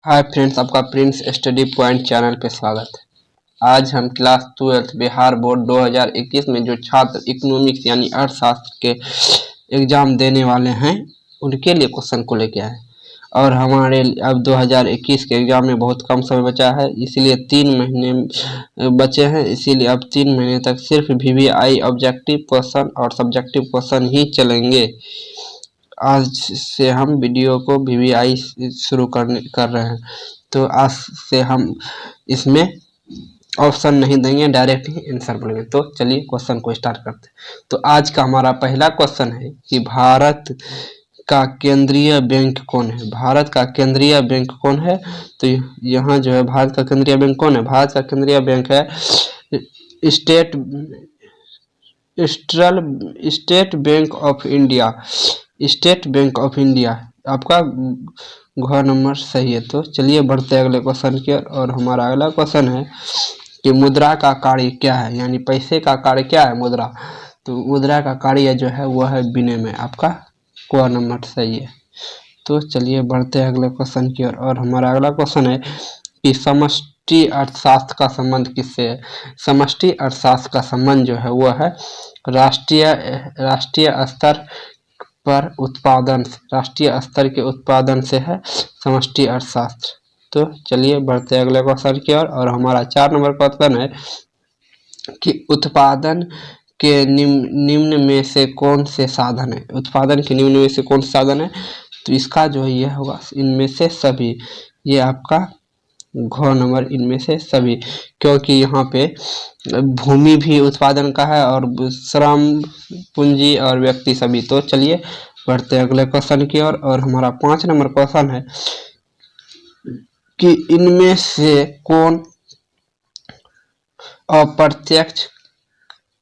Hi friends, आपका Prince study point channel पे स्वागत है। आज हम क्लास 12 बिहार बोर्ड 2021 में जो छात्र इकोनॉमिक्स यानी अर्थशास्त्र के एग्जाम देने वाले हैं उनके लिए क्वेश्चन को लेके आए। और हमारे अब 2021 के एग्जाम में बहुत कम समय बचा है, इसीलिए 3 महीने बचे हैं। इसीलिए अब 3 महीने तक सिर्फ VVI ऑब्जेक्टिव क्वेश्चन और सब्जेक्टिव क्वेश्चन ही चलेंगे। आज से हम वीडियो को VVI शुरू कर रहे हैं, तो आज से हम इसमें ऑप्शन नहीं देंगे, डायरेक्ट ही आंसर बोलेंगे। तो चलिए क्वेश्चन को स्टार्ट करते हैं। तो आज का हमारा पहला क्वेश्चन है कि भारत का केंद्रीय बैंक कौन है। भारत का केंद्रीय बैंक कौन है? तो यहाँ जो है भारत का केंद्रीय बैंक कौन है? भारत का केंद्रीय बैंक है state bank of India. State bank of India आपका घ नंबर सही है। तो चलिए बढ़ते हैं अगले क्वेश्चन की ओर। और हमारा अगला क्वेश्चन है कि मुद्रा का कार्य क्या है, यानी पैसे का कार्य क्या है? मुद्रा। तो मुद्रा का कार्य जो है वह है विनिमय। आपका क नंबर सही है। तो चलिए बढ़ते हैं अगले क्वेश्चन की ओर। और हमारा अगला क्वेश्चन है कि समष्टि अर्थशास्त्र का संबंध किससे है? समष्टि अर्थशास्त्र का संबंध जो है वह है राष्ट्रीय स्तर पर उत्पादन, राष्ट्रीय स्तर के उत्पादन से है समष्टि अर्थशास्त्र। तो चलिए बढ़ते हैं अगले क्वेश्चन की ओर। और हमारा 4 नंबर क्वेश्चन है कि उत्पादन के निम्न में से कौन से साधन है? उत्पादन के निम्न में से कौन से साधन है? तो इसका जो है यह होगा इनमें से सभी। ये आपका घ नंबर इनमें से सभी, क्योंकि यहाँ पे भूमि भी उत्पादन का है और श्रम, पूंजी और व्यक्ति सभी। तो चलिए बढ़ते हैं अगले क्वेश्चन की ओर। और हमारा 5 नंबर क्वेश्चन है कि इनमें से कौन अप्रत्यक्ष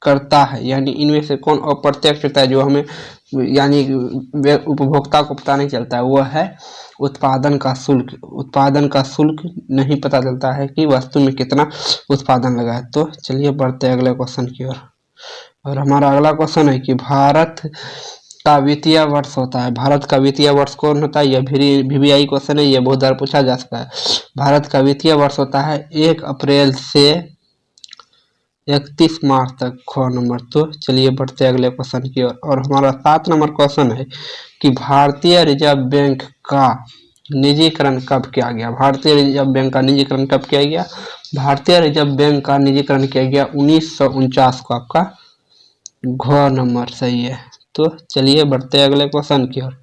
करता है, यानी इनमें से कौन अप्रत्यक्ष करता है जो हमें यानी उपभोक्ता को पता नहीं चलता है, वह है उत्पादन का शुल्क। उत्पादन का शुल्क नहीं पता चलता है कि वस्तु में कितना उत्पादन लगा है। तो चलिए बढ़ते हैं अगले क्वेश्चन की ओर। और हमारा अगला क्वेश्चन है कि भारत का वित्तीय वर्ष होता है। भारत का वित्तीय वर्ष कौन होता है? यह VVI क्वेश्चन है, यह बहुत बार पूछा जा सकता है। भारत का वित्तीय वर्ष होता है 1 अप्रैल से 31 मार्च तक। ख नंबर। तो चलिए बढ़ते हैं अगले क्वेश्चन की ओर। और हमारा 7 नंबर क्वेश्चन है कि भारतीय रिजर्व बैंक का निजीकरण कब किया गया? भारतीय रिजर्व बैंक का निजीकरण कब किया गया? भारतीय रिजर्व बैंक का निजीकरण किया गया 1949 को। आपका घ नंबर सही है। तो चलिए बढ़ते हैं अगले क्वेश्चन की ओर।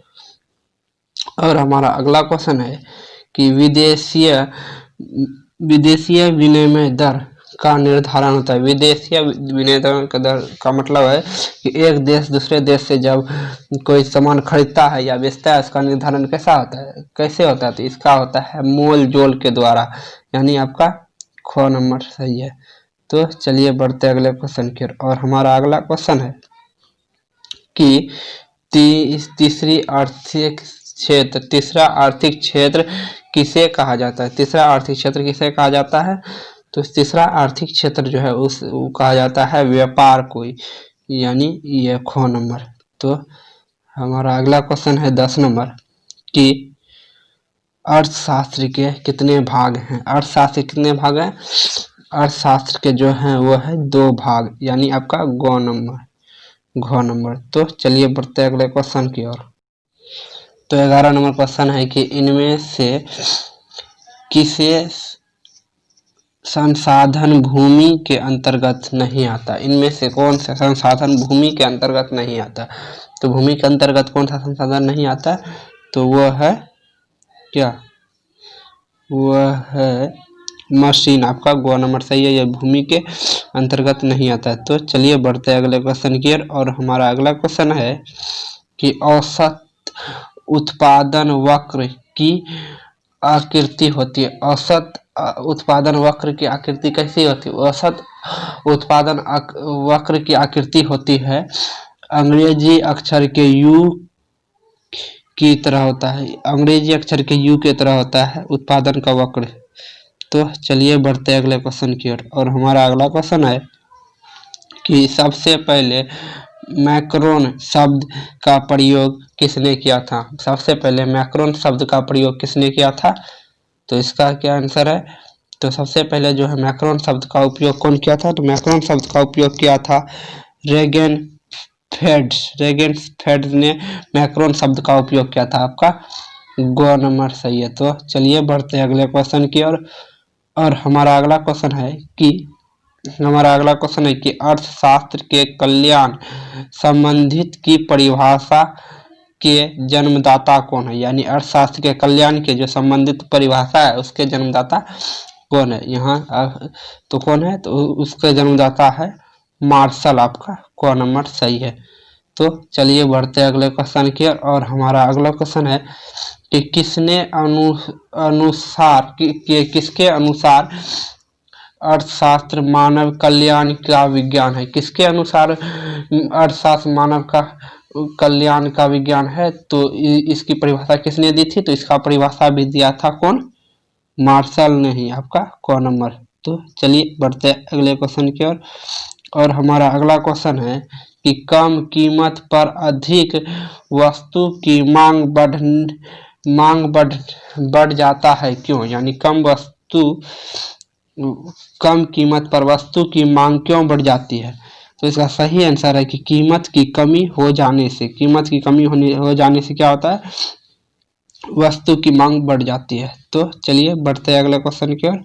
और हमारा अगला क्वेश्चन है कि विदेशीय विनिमय दर का निर्धारण होता है। विदेशीय विनिमय दर का मतलब है कि एक देश दूसरे देश से जब कोई सामान खरीदता है या बेचता है, उसका निर्धारण कैसा होता है, कैसे होता है? तो इसका होता है मोल जोल के द्वारा, यानी आपका ख नंबर सही है। तो चलिए बढ़ते अगले क्वेश्चन की ओर। और हमारा अगला क्वेश्चन है कि तीसरा आर्थिक क्षेत्र किसे कहा जाता है? तीसरा आर्थिक क्षेत्र किसे कहा जाता है? तो तीसरा आर्थिक क्षेत्र जो है वो कहा जाता है व्यापार को, यानी ये ख नंबर। तो हमारा अगला क्वेश्चन है 10 नंबर कि अर्थशास्त्र के कितने भाग हैं? अर्थशास्त्र के कितने भाग हैं? अर्थशास्त्र के जो हैं वो है 2 भाग, यानी आपका घ नंबर। तो चलिए बढ़ते हैं अगले क्वेश्चन की ओर। तो 11 नंबर क्वेश्चन है कि इनमें से किसे संसाधन भूमि के अंतर्गत नहीं आता? इनमें से कौन सा संसाधन भूमि के अंतर्गत नहीं आता? तो भूमि के अंतर्गत कौन सा संसाधन नहीं आता? तो वह है क्या? वह है मशीन। आपका ग नंबर सही है, यह भूमि के अंतर्गत नहीं आता है। तो चलिए बढ़ते हैं अगले क्वेश्चन की ओर। और हमारा अगला क्वेश्चन है कि औसत उत्पादन वक्र की आकृति होती है। औसत उत्पादन वक्र की आकृति कैसी होती है? औसत उत्पादन वक्र की आकृति होती है अंग्रेजी अक्षर के U की तरह होता है। अंग्रेजी अक्षर के U की तरह होता है उत्पादन का वक्र। तो चलिए बढ़ते हैं अगले क्वेश्चन की ओर। और हमारा अगला क्वेश्चन है कि सबसे पहले मैक्रोन शब्द का प्रयोग किसने किया था? सबसे पहले मैक्रोन शब्द का प्रयोग किसने किया था? तो इसका क्या आंसर है? तो सबसे पहले जो है मैक्रोन शब्द का उपयोग कौन किया था? तो मैक्रोन शब्द का उपयोग किया था रेगेनफेल्ड्स ने मैक्रोन शब्द का उपयोग किया था। आपका ग नंबर सही है। तो चलिए बढ़ते हैं अगले क्वेश्चन की ओर। और हमारा अगला क्वेश्चन है कि अर्थशास्त्र के कल्याण संबंधित की परिभाषा के जन्मदाता कौन है? यानी अर्थशास्त्र के कल्याण के जो संबंधित परिभाषा है उसके जन्मदाता कौन है? यहाँ तो कौन है? तो उसके जन्मदाता है मार्शल। आपका क नंबर सही है। तो चलिए बढ़ते हैं अगले क्वेश्चन की ओर। और हमारा अगला क्वेश्चन है कि किसके अनुसार अर्थशास्त्र मानव कल्याण का विज्ञान है? किसके अनुसार अर्थशास्त्र मानव का कल्याण का विज्ञान है? तो इसकी परिभाषा किसने दी थी? तो इसका परिभाषा भी दिया था कौन? मार्शल ने ही। आपका क नंबर। तो चलिए बढ़ते हैं अगले क्वेश्चन की ओर। और हमारा अगला क्वेश्चन है कि कम कीमत पर अधिक वस्तु की मांग बढ़ जाता है क्यों? यानी कम कीमत पर वस्तु की मांग क्यों बढ़ जाती है? तो इसका सही आंसर है कि कीमत की कमी हो जाने से क्या होता है? वस्तु की मांग बढ़ जाती है। तो चलिए बढ़ते हैं अगले क्वेश्चन की ओर।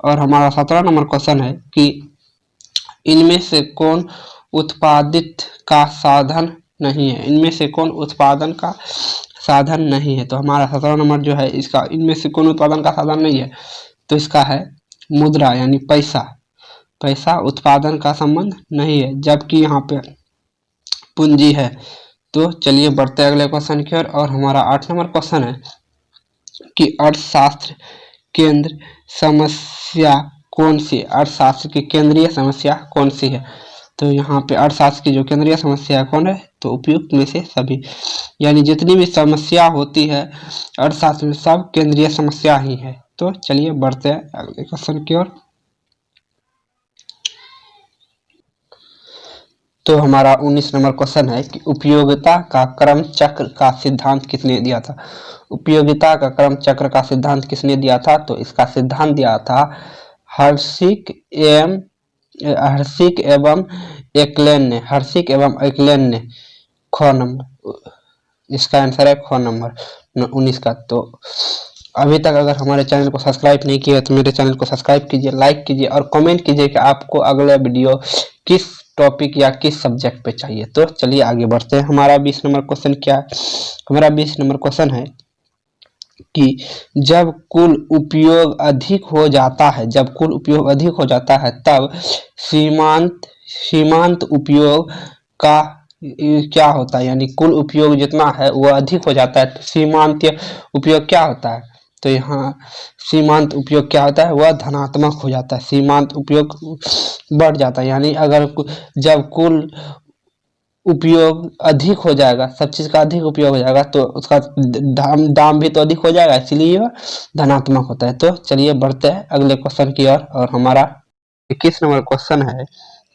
और हमारा 17 नंबर क्वेश्चन है कि इनमें से कौन उत्पादित का साधन नहीं है? इनमें से कौन उत्पादन का साधन नहीं है? तो हमारा 17 नंबर जो है इसका इनमें से कौन उत्पादन का साधन नहीं है? तो इसका है मुद्रा यानी पैसा उत्पादन का संबंध नहीं है, जबकि यहाँ पे पूंजी है। तो चलिए बढ़ते अगले क्वेश्चन की ओर। और हमारा 8 नंबर क्वेश्चन है कि अर्थशास्त्र केंद्र समस्या कौन सी? अर्थशास्त्र की केंद्रीय समस्या कौन सी है? तो यहाँ पे अर्थशास्त्र की जो केंद्रीय समस्या कौन है? तो उपयुक्त में से सभी, यानी जितनी भी समस्या होती है अर्थशास्त्र में सब केंद्रीय समस्या ही है। तो चलिए बढ़ते हैं अगले क्वेश्चन की ओर। तो हमारा 19 नंबर क्वेश्चन है कि उपयोगिता का क्रम चक्र का सिद्धांत किसने दिया था? उपयोगिता का क्रम चक्र का सिद्धांत किसने दिया था? तो इसका सिद्धांत दिया था हर्शिक एवं एक्लेन ने। ख नंबर इसका आंसर है ख नंबर 19 का। तो अभी तक अगर हमारे चैनल को सब्सक्राइब नहीं किया तो मेरे चैनल को सब्सक्राइब कीजिए, लाइक कीजिए और कमेंट कीजिए कि आपको अगला वीडियो किस टॉपिक या किस सब्जेक्ट पे चाहिए। तो चलिए आगे बढ़ते हैं। हमारा 20 नंबर क्वेश्चन क्या है? हमारा 20 नंबर क्वेश्चन है कि जब कुल उपयोग अधिक हो जाता है तब सीमांत उपयोग का क्या होता है? यानी कुल उपयोग जितना है वो अधिक हो जाता है तो सीमांत उपयोग क्या होता है? तो यहाँ सीमांत उपयोग क्या होता है? वह धनात्मक हो जाता है। सीमांत उपयोग बढ़ जाता है, यानी अगर जब कुल उपयोग अधिक हो जाएगा, सब चीज का अधिक उपयोग हो जाएगा तो उसका दाम भी तो अधिक हो जाएगा, इसलिए वह धनात्मक होता है। तो चलिए बढ़ते हैं अगले क्वेश्चन की ओर। और हमारा 21 नंबर क्वेश्चन है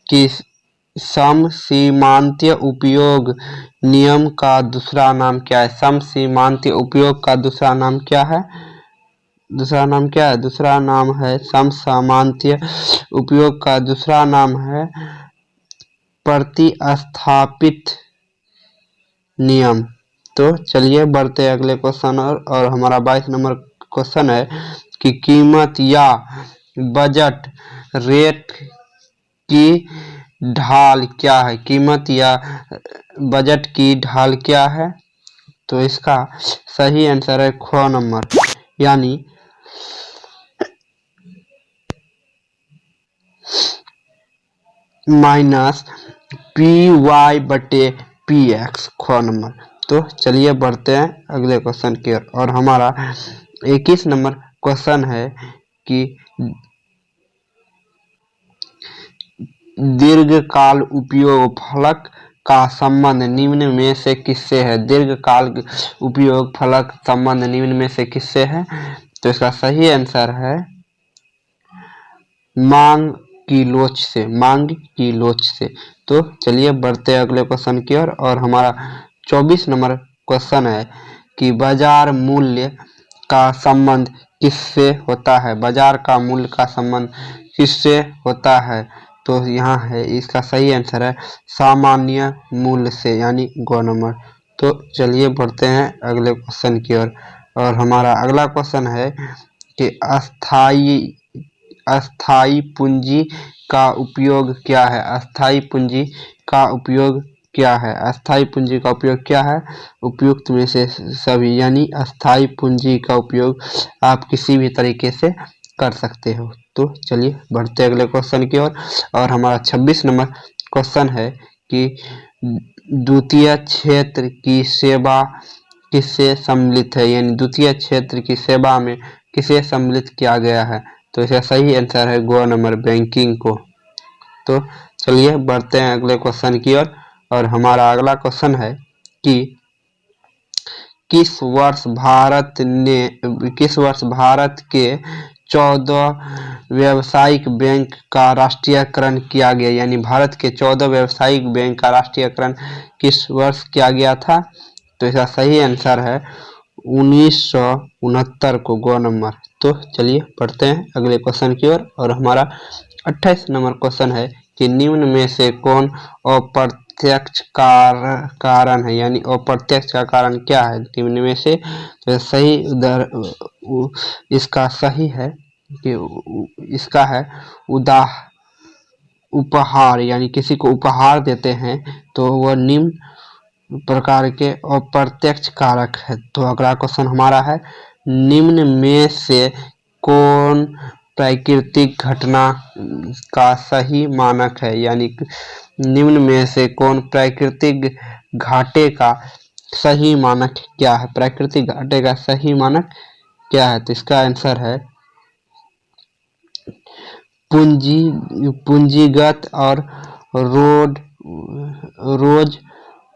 कि समसीमांतीय उपयोग नियम का दूसरा नाम क्या है? समसीमांतीय उपयोग का दूसरा नाम क्या है? दूसरा नाम है समसीमांतीय उपयोग का दूसरा नाम है प्रतिस्थापित नियम। तो चलिए बढ़ते हैं अगले क्वेश्चन और हमारा 22 नंबर क्वेश्चन है कि कीमत या बजट रेट की ढाल क्या है? कीमत या बजट की ढाल क्या है? तो इसका सही आंसर है ख नंबर, यानी माइनस PY/PX ख नंबर। तो चलिए बढ़ते हैं अगले क्वेश्चन की ओर। और हमारा 21 नंबर क्वेश्चन है कि दीर्घकाल उपयोग फलक का संबंध निम्न में से किससे है? दीर्घकाल उपयोग फलक संबंध निम्न में से किससे है? तो इसका सही आंसर है मांग की लोच से। तो चलिए बढ़ते हैं अगले क्वेश्चन की ओर। और हमारा 24 नंबर क्वेश्चन है कि बाजार मूल्य का संबंध किससे होता है? बाजार का मूल्य का संबंध किससे होता है? तो यहाँ है इसका सही आंसर है सामान्य मूल्य से, यानी ग नंबर। तो चलिए बढ़ते हैं अगले क्वेश्चन की ओर। और हमारा अगला क्वेश्चन है कि अस्थाई पूंजी का उपयोग क्या है? अस्थाई पूंजी का उपयोग क्या है? अस्थाई पूंजी का उपयोग क्या है? उपयुक्त में से सभी, यानी अस्थाई पूंजी का उपयोग आप किसी भी तरीके से कर सकते हो। तो चलिए बढ़ते अगले क्वेश्चन की ओर। और हमारा 26 नंबर क्वेश्चन है कि द्वितीय क्षेत्र की सेवा किससे सम्मिलित है? यानी द्वितीय क्षेत्र की सेवा में किसे सम्मिलित किया गया है? तो इसका सही आंसर है ग नंबर, बैंकिंग को। तो चलिए बढ़ते हैं अगले क्वेश्चन की ओर। और हमारा अगला क्वेश्चन है कि किस वर्ष भारत के 14 व्यावसायिक बैंक का राष्ट्रीयकरण किया गया? यानी भारत के 14 व्यावसायिक बैंक का राष्ट्रीयकरण किस वर्ष किया गया था? तो इसका सही आंसर है 1969 को, ग नंबर। तो चलिए बढ़ते हैं अगले क्वेश्चन की ओर। और हमारा 28 नंबर क्वेश्चन है कि निम्न में से कौन अप्रत्यक्ष कारण है? यानी अप्रत्यक्ष का कारण क्या है निम्न में से? तो सही इसका सही है कि इसका है उपहार, यानी किसी को उपहार देते हैं तो वह निम्न प्रकार के अप्रत्यक्ष कारक है। तो अगला क्वेश्चन हमारा है निम्न में से कौन प्राकृतिक घटना का सही मानक है? यानी निम्न में से कौन प्राकृतिक घाटे का सही मानक क्या है? प्राकृतिक घाटे का सही मानक क्या है? तो इसका आंसर है पूंजीगत और रोज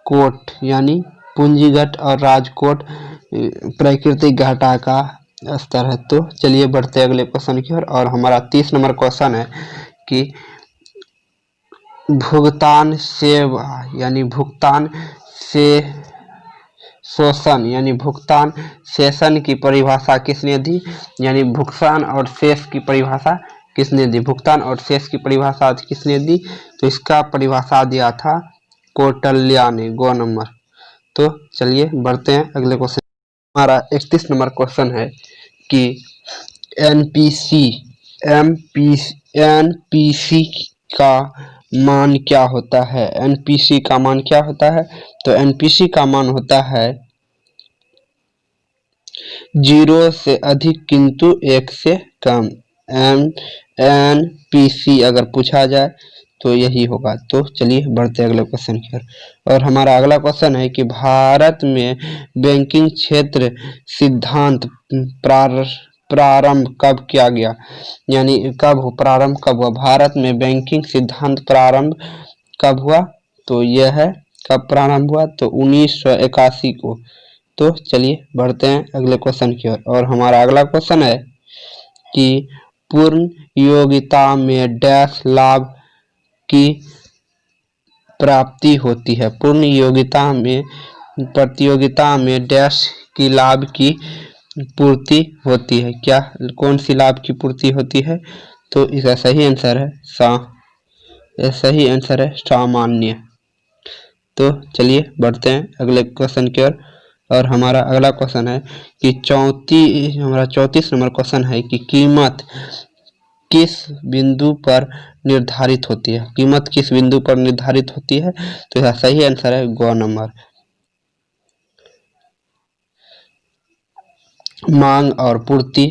कोट, यानी पूंजीगत और राजकोट प्राकृतिक घाटा का स्तर है। तो चलिए बढ़ते अगले क्वेश्चन की ओर। और हमारा 30 नंबर क्वेश्चन है कि भुगतान सेवा यानी भुगतान से शोषण यानी भुगतान सेशन की परिभाषा किसने दी? यानी भुगतान और शेष की परिभाषा किसने दी? भुगतान और शेष की परिभाषा किसने दी? तो इसका परिभाषा दिया था कौटिल्य ने, ग नंबर। तो चलिए बढ़ते हैं अगले क्वेश्चन। हमारा 31 नंबर क्वेश्चन है कि एनपीसी का मान क्या होता है? एनपीसी का मान क्या होता है? तो एनपीसी का मान होता है 0 से अधिक किंतु 1 से कम। एनपीसी अगर पूछा जाए तो यही होगा। तो चलिए बढ़ते अगले क्वेश्चन की ओर। और हमारा अगला क्वेश्चन है कि भारत में बैंकिंग क्षेत्र सिद्धांत प्रारंभ कब किया गया? यानी प्रारंभ कब हुआ? भारत में बैंकिंग सिद्धांत प्रारंभ कब हुआ? तो यह है कब प्रारंभ हुआ? तो 1981 को। तो चलिए बढ़ते हैं अगले क्वेश्चन की ओर। और हमारा अगला क्वेश्चन है कि पूर्ण योग्यता में डैश लाभ की प्राप्ति होती है? पूर्ण योग्यता में प्रतियोगिता में डैश की लाभ की पूर्ति होती है? क्या कौन सी लाभ की पूर्ति होती है? तो इसका सही आंसर है सामान्य। तो चलिए बढ़ते हैं अगले क्वेश्चन की ओर। और हमारा अगला क्वेश्चन है कि 34 नंबर क्वेश्चन है कि कीमत किस बिंदु पर निर्धारित होती है? कीमत किस बिंदु पर निर्धारित होती है? तो इसका सही आंसर है ग नंबर। मांग और पूर्ति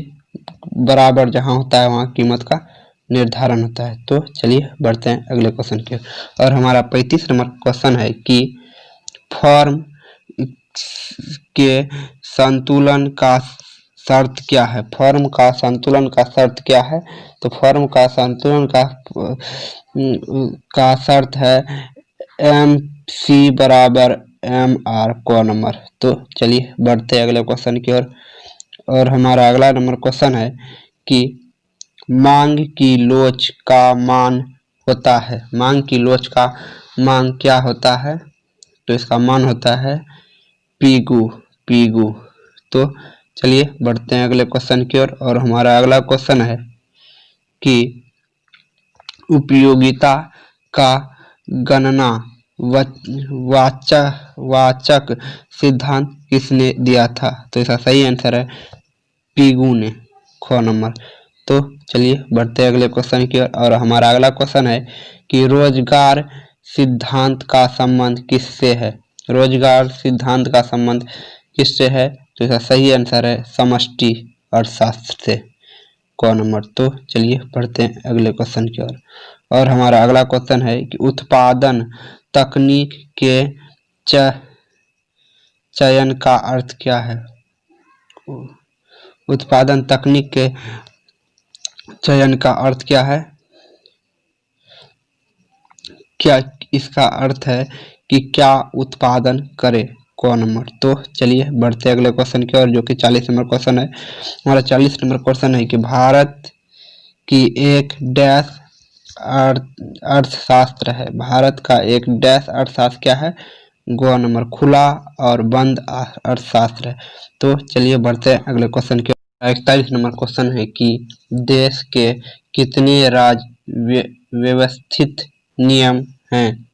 बराबर जहां होता है वहां कीमत का निर्धारण होता है। तो चलिए बढ़ते हैं अगले क्वेश्चन की ओर। और हमारा 35 नंबर क्वेश्चन है कि फॉर्म के संतुलन का शर्त क्या है? फॉर्म का संतुलन का शर्त क्या है? तो फॉर्म का संतुलन का शर्त है MC बराबर MR, क नंबर। तो चलिए बढ़ते हैं अगले क्वेश्चन की ओर। और हमारा अगला नंबर क्वेश्चन है कि मांग की लोच का मान होता है? मांग की लोच का मान क्या होता है? तो इसका मान होता है पीगू। तो चलिए बढ़ते हैं अगले क्वेश्चन की ओर। और हमारा अगला क्वेश्चन है कि उपयोगिता का गणना वाचक सिद्धांत किसने दिया था? तो इसका सही आंसर है पीगू ने, ख नंबर। तो चलिए बढ़ते हैं अगले क्वेश्चन की ओर। और हमारा अगला क्वेश्चन है कि रोजगार सिद्धांत का संबंध किससे है? रोजगार सिद्धांत का संबंध किससे है? तो इसका सही आंसर है समष्टि अर्थशास्त्र से, क नंबर। तो चलिए बढ़ते हैं अगले क्वेश्चन की ओर। और हमारा अगला क्वेश्चन है कि उत्पादन तकनीक के चयन का अर्थ क्या है? उत्पादन तकनीक के चयन का अर्थ क्या है? क्या इसका अर्थ है कि क्या उत्पादन करे, क नंबर। तो चलिए बढ़ते अगले क्वेश्चन की ओर, जो कि 40 नंबर क्वेश्चन है। हमारा 40 नंबर क्वेश्चन है कि भारत की एक डैश अर्थशास्त्र है। भारत का एक डैश अर्थशास्त्र क्या है? ग नंबर, खुला और बंद अर्थशास्त्र है। तो चलिए बढ़ते हैं अगले क्वेश्चन के। 41 नंबर क्वेश्चन है कि देश के कितने राज्य व्यवस्थित नियम हैं?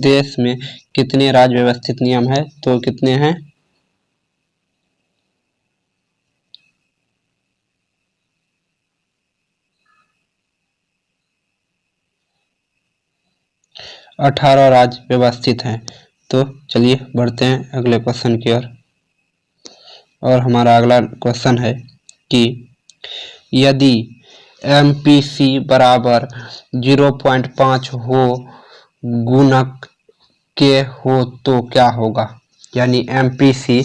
देश में कितने राज्य व्यवस्थित नियम है? तो कितने हैं? 18 राज्य व्यवस्थित हैं। तो चलिए बढ़ते हैं अगले क्वेश्चन की ओर। और हमारा अगला क्वेश्चन है कि यदि MPC बराबर 0.5 हो गुणक के हो तो क्या होगा? यानी MPC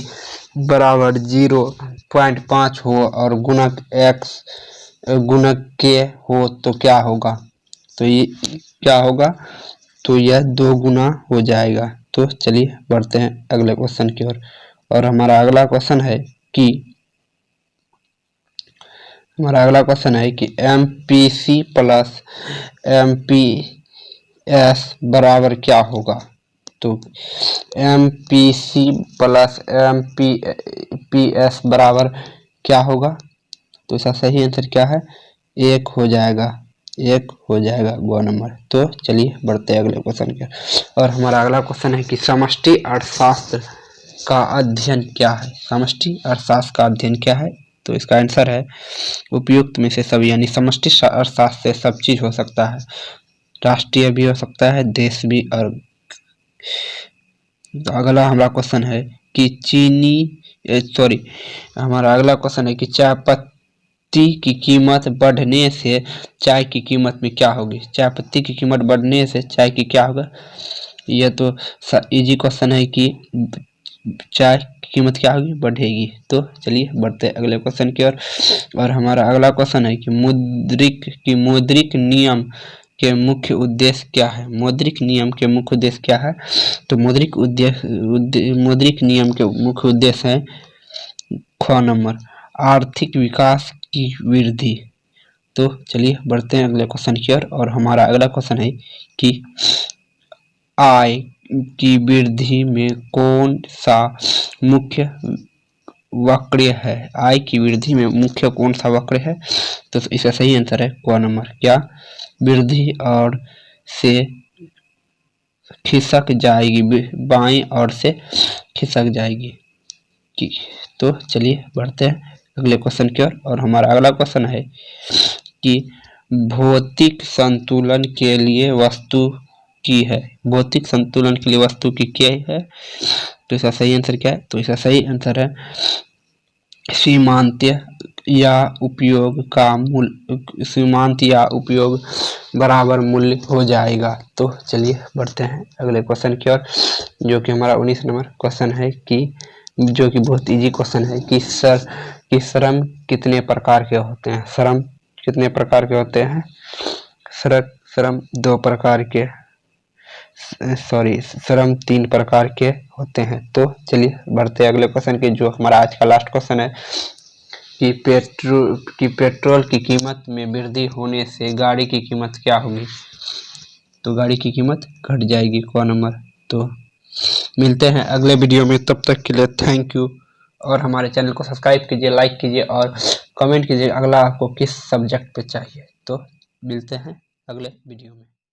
बराबर 0.5 हो और गुणक x गुणक के हो तो क्या होगा? तो ये क्या होगा? तो यह 2 गुना हो जाएगा। तो चलिए बढ़ते हैं अगले क्वेश्चन की ओर। और हमारा अगला क्वेश्चन है कि MPC प्लस MPS बराबर क्या होगा? तो MPC प्लस MPS बराबर क्या होगा? तो इसका सही आंसर क्या है? 1 हो जाएगा, 1 हो जाएगा, ग नंबर। तो चलिए बढ़ते हैं अगले क्वेश्चन के। और हमारा अगला क्वेश्चन है कि समष्टि अर्थशास्त्र का अध्ययन क्या है? समष्टि अर्थशास्त्र का अध्ययन क्या है? तो इसका आंसर है उपयुक्त में से सभी। यानी समष्टि अर्थशास्त्र से सब चीज हो सकता है, राष्ट्रीय भी हो सकता है, देश भी। और अगला हमारा क्वेश्चन है कि हमारा अगला क्वेश्चन है कि चाय पत्ती की कीमत बढ़ने से चाय की कीमत में क्या होगी? चाय पत्ती की कीमत बढ़ने से चाय की क्या होगा? यह तो इजी क्वेश्चन है कि चाय की कीमत क्या होगी? बढ़ेगी। तो चलिए बढ़ते हैं अगले क्वेश्चन की ओर। और हमारा अगला क्वेश्चन है कि मौद्रिक नियम के मुख्य उद्देश्य क्या है? मौद्रिक नियम के मुख्य उद्देश्य क्या है? तो मौद्रिक नियम के मुख्य उद्देश्य है ख नंबर, आर्थिक विकास की वृद्धि। तो चलिए बढ़ते हैं अगले क्वेश्चन की ओर। और हमारा अगला क्वेश्चन है कि आय की वृद्धि में कौन सा मुख्य वक्र है? आय की वृद्धि में मुख्य कौन सा वक्र है? तो इसका सही आंसर है क नंबर, क्या? वृद्धि और से खिसक जाएगी, बाईं ओर से खिसक जाएगी। तो चलिए बढ़ते हैं अगले क्वेश्चन की ओर। और हमारा अगला क्वेश्चन है कि भौतिक संतुलन के लिए वस्तु की है। भौतिक संतुलन के लिए वस्तु की क्या है? तो इसका सही आंसर क्या है? तो इसका सही आंसर है सीमांत या उपयोग का मूल्य, सीमांत या उपयोग बराबर मूल्य हो जाएगा। तो चलिए बढ़ते हैं अगले क्वेश्चन की ओर, जो कि हमारा 19 नंबर क्वेश्चन है कि जो कि बहुत इजी क्वेश्चन है कि श्रम कितने प्रकार के होते हैं? श्रम कितने प्रकार के होते हैं? श्रम 2 प्रकार के, श्रम 3 प्रकार के होते हैं। तो चलिए बढ़ते अगले क्वेश्चन के, जो हमारा आज का लास्ट क्वेश्चन है कि पेट्रोल की कीमत में वृद्धि होने से गाड़ी की कीमत क्या होगी? तो गाड़ी की कीमत घट जाएगी, क नंबर। तो मिलते हैं अगले वीडियो में, तब तक के लिए थैंक यू और हमारे चैनल को सब्सक्राइब कीजिए, लाइक कीजिए और कमेंट कीजिए अगला आपको किस सब्जेक्ट पे चाहिए। तो मिलते हैं अगले वीडियो में।